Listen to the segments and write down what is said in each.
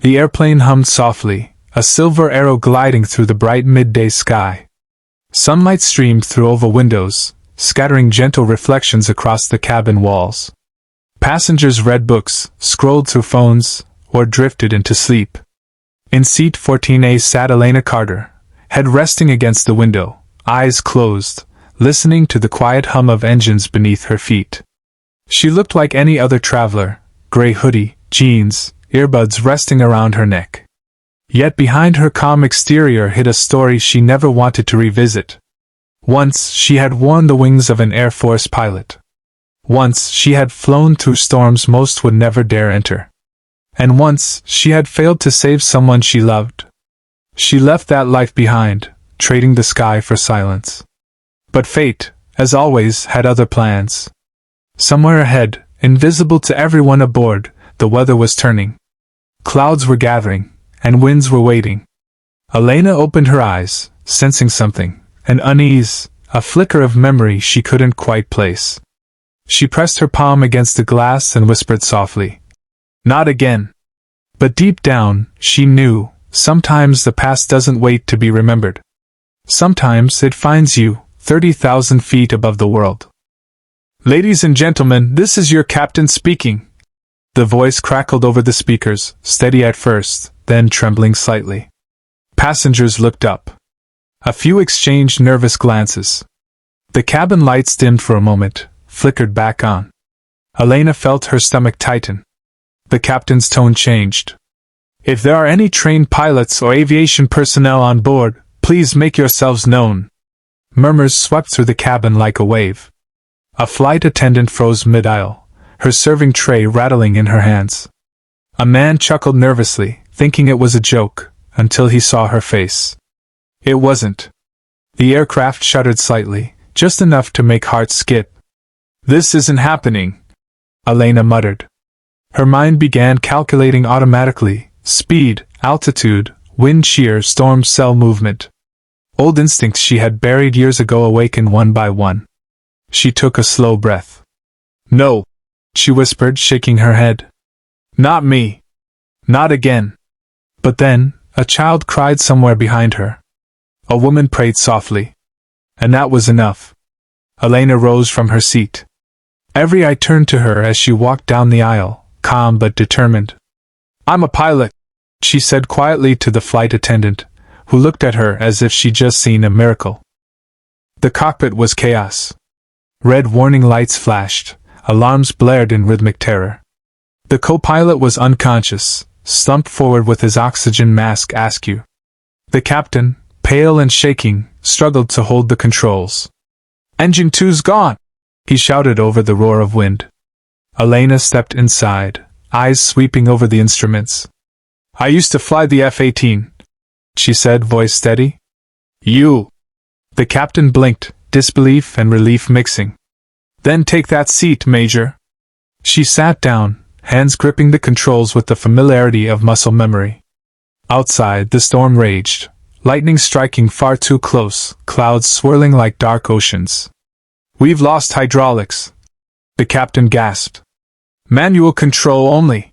The airplane hummed softly, a silver arrow gliding through the bright midday sky. Sunlight streamed through oval windows, scattering gentle reflections across the cabin walls. Passengers read books, scrolled through phones, or drifted into sleep. In seat 14A sat Elena Carter, head resting against the window, eyes closed, listening to the quiet hum of engines beneath her feet. She looked like any other traveler, gray hoodie, jeans, earbuds resting around her neck. Yet behind her calm exterior hid a story she never wanted to revisit. Once she had worn the wings of an Air Force pilot. Once she had flown through storms most would never dare enter. And once she had failed to save someone she loved. She left that life behind, trading the sky for silence. But fate, as always, had other plans. Somewhere ahead, invisible to everyone aboard, the weather was turning. Clouds were gathering, and winds were waiting. Elena opened her eyes, sensing something, an unease, a flicker of memory she couldn't quite place. She pressed her palm against the glass and whispered softly, "Not again." But deep down, she knew, sometimes the past doesn't wait to be remembered. Sometimes it finds you, 30,000 feet above the world. "Ladies and gentlemen, this is your captain speaking." The voice crackled over the speakers, steady at first, then trembling slightly. Passengers looked up. A few exchanged nervous glances. The cabin lights dimmed for a moment, flickered back on. Elena felt her stomach tighten. The captain's tone changed. "If there are any trained pilots or aviation personnel on board, please make yourselves known." Murmurs swept through the cabin like a wave. A flight attendant froze mid-aisle, her serving tray rattling in her hands. A man chuckled nervously, thinking it was a joke, until he saw her face. It wasn't. The aircraft shuddered slightly, just enough to make hearts skip. "This isn't happening," Elena muttered. Her mind began calculating automatically, speed, altitude, wind shear, storm cell movement. Old instincts she had buried years ago awakened one by one. She took a slow breath. "No," she whispered, shaking her head. "Not me. Not again." But then, a child cried somewhere behind her. A woman prayed softly. And that was enough. Elena rose from her seat. Every eye turned to her as she walked down the aisle, calm but determined. "I'm a pilot," she said quietly to the flight attendant, who looked at her as if she'd just seen a miracle. The cockpit was chaos. Red warning lights flashed, alarms blared in rhythmic terror. The co-pilot was unconscious, slumped forward with his oxygen mask askew. The captain, pale and shaking, struggled to hold the controls. "Engine 2's gone!" he shouted over the roar of wind. Elena stepped inside, eyes sweeping over the instruments. "I used to fly the F-18, she said, voice steady. "You?" The captain blinked, disbelief and relief mixing. "Then take that seat, Major." She sat down, hands gripping the controls with the familiarity of muscle memory. Outside, the storm raged, lightning striking far too close, clouds swirling like dark oceans. "We've lost hydraulics," the captain gasped. "Manual control only."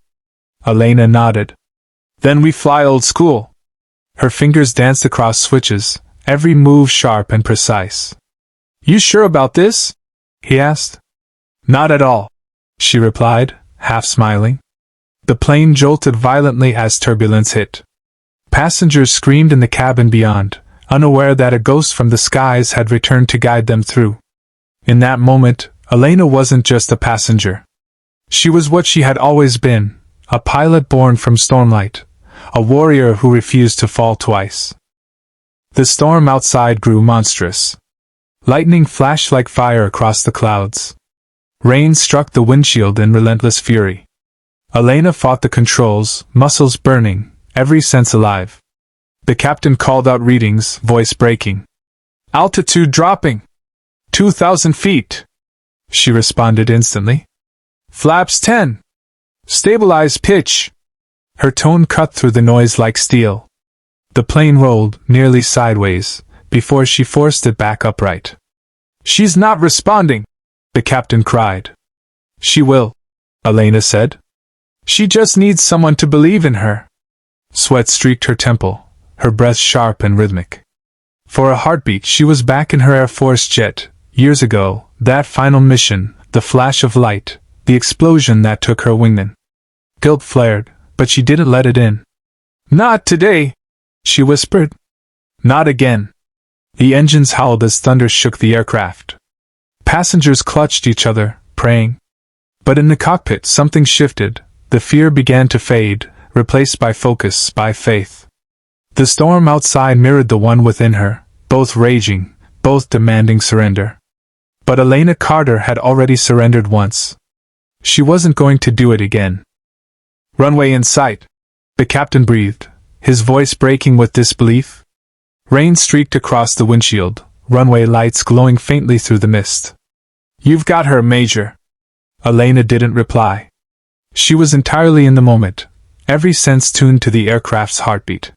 Elena nodded. "Then we fly old school." Her fingers danced across switches, every move sharp and precise. "You sure about this?" he asked. "Not at all," she replied, half smiling. The plane jolted violently as turbulence hit. Passengers screamed in the cabin beyond, unaware that a ghost from the skies had returned to guide them through. In that moment, Elena wasn't just a passenger. She was what she had always been, a pilot born from stormlight, a warrior who refused to fall twice. The storm outside grew monstrous. Lightning flashed like fire across the clouds. Rain struck the windshield in relentless fury. Elena fought the controls, muscles burning, every sense alive. The captain called out readings, voice breaking. "Altitude dropping! 2,000 feet!" She responded instantly. "Flaps 10! Stabilize pitch!" Her tone cut through the noise like steel. The plane rolled, nearly sideways, before she forced it back upright. "She's not responding!" the captain cried. "She will," Elena said. "She just needs someone to believe in her." Sweat streaked her temple, her breath sharp and rhythmic. For a heartbeat she was back in her Air Force jet, years ago, that final mission, the flash of light, the explosion that took her wingman. Guilt flared, but she didn't let it in. "Not today," she whispered. "Not again." The engines howled as thunder shook the aircraft. Passengers clutched each other, praying. But in the cockpit something shifted. The fear began to fade, replaced by focus, by faith. The storm outside mirrored the one within her, both raging, both demanding surrender. But Elena Carter had already surrendered once. She wasn't going to do it again. "Runway in sight," the captain breathed, his voice breaking with disbelief. Rain streaked across the windshield, runway lights glowing faintly through the mist. "You've got her, Major." Elena didn't reply. She was entirely in the moment, every sense tuned to the aircraft's heartbeat.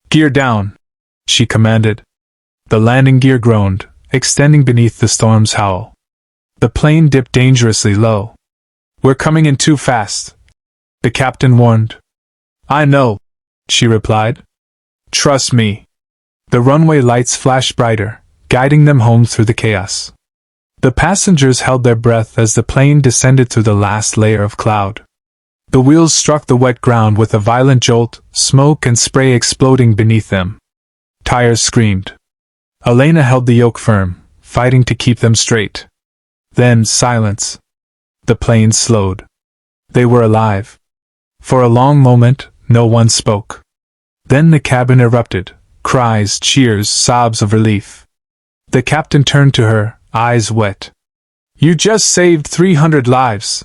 "Gear down," she commanded. The landing gear groaned, extending beneath the storm's howl. The plane dipped dangerously low. "We're coming in too fast," the captain warned. "I know," she replied. "Trust me." The runway lights flashed brighter, guiding them home through the chaos. The passengers held their breath as the plane descended through the last layer of cloud. The wheels struck the wet ground with a violent jolt, smoke and spray exploding beneath them. Tires screamed. Elena held the yoke firm, fighting to keep them straight. Then silence. The plane slowed. They were alive. For a long moment, no one spoke. Then the cabin erupted, cries, cheers, sobs of relief. The captain turned to her, eyes wet. "You just saved 300 lives."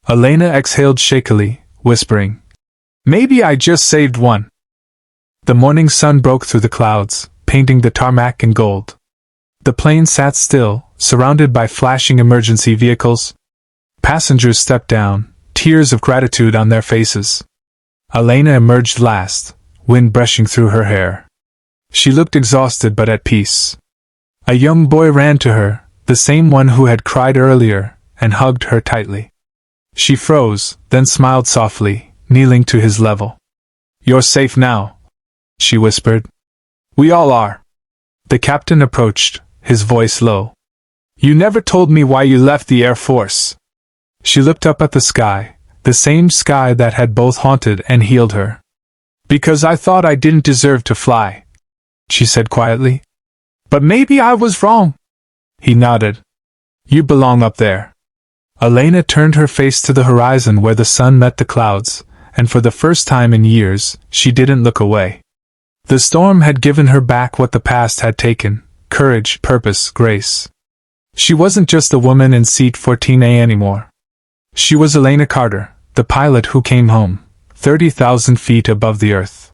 Elena exhaled shakily, whispering, "Maybe I just saved one." The morning sun broke through the clouds, painting the tarmac in gold. The plane sat still, surrounded by flashing emergency vehicles. Passengers stepped down, tears of gratitude on their faces. Elena emerged last, wind brushing through her hair. She looked exhausted but at peace. A young boy ran to her, the same one who had cried earlier, and hugged her tightly. She froze, then smiled softly, kneeling to his level. "You're safe now," she whispered. "We all are." The captain approached, his voice low. "You never told me why you left the Air Force." She looked up at the sky, the same sky that had both haunted and healed her. "Because I thought I didn't deserve to fly," she said quietly. "But maybe I was wrong." He nodded. "You belong up there." Elena turned her face to the horizon where the sun met the clouds, and for the first time in years, she didn't look away. The storm had given her back what the past had taken: courage, purpose, grace. She wasn't just a woman in seat 14A anymore. She was Elena Carter, the pilot who came home, 30,000 feet above the earth.